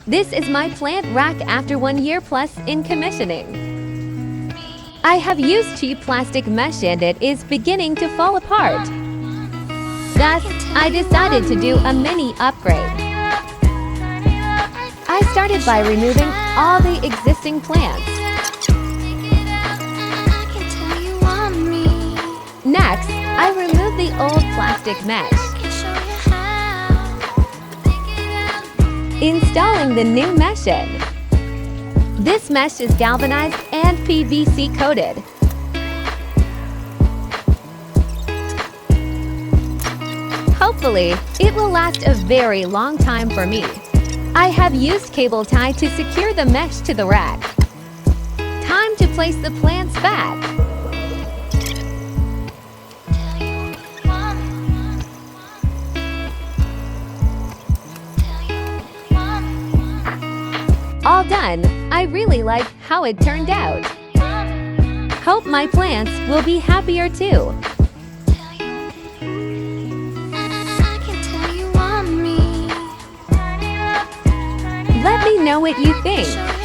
This is my plant rack after 1 year plus in commissioning. I have used cheap plastic mesh and it is beginning to fall apart. Thus, I decided to do a mini upgrade. I started by removing all the existing plants. Next, I removed the old plastic mesh. Installing the new mesh in. This mesh is galvanized and PVC coated. Hopefully, it will last a very long time for me. I have used cable tie to secure the mesh to the rack. Time to place the plants back. All done. I really like how it turned out. Hope my plants will be happier too. Let me know what you think.